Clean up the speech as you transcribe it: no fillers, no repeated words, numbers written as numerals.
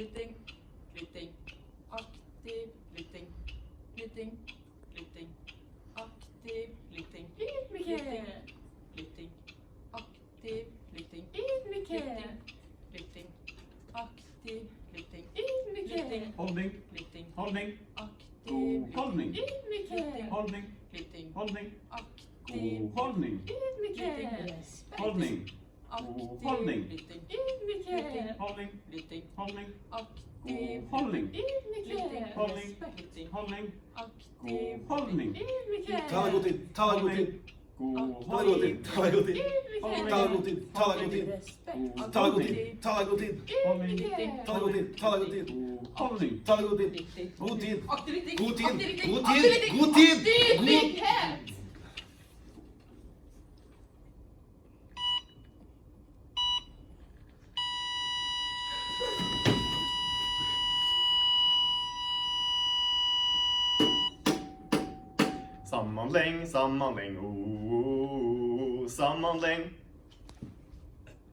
lytting, lytting, aktiv lytting, lytting, lytting, aktiv lytting, lytting, lytting, aktiv lytting, lytting, lytting, aktiv lytting, lytting, Holdning. lytting, Holdning. aktiv God holdning. lytting, Holdning. lytting, Holdning. aktiv God holdning. lytting, Holdning. aktiv Holdning. lytting, lytting, Holdning. lytting, Holdning. aktiv Holdning. lytting, Holdning. lytting, Holdning. aktiv Holdning. Ta deg god tid. Ta deg god tid. God Ta deg god tid. Ta deg god tid. Ta deg god tid. Ta deg god tid. Ta deg god tid. Ta deg god tid. Holdning. Ta deg god tid. Ta deg god tid. Holdning. Ta deg god tid. God tid. aktivitet, God tid. aktivitet, God tid. God tid. aktivitet. Samhandling, samhandling, samhandling.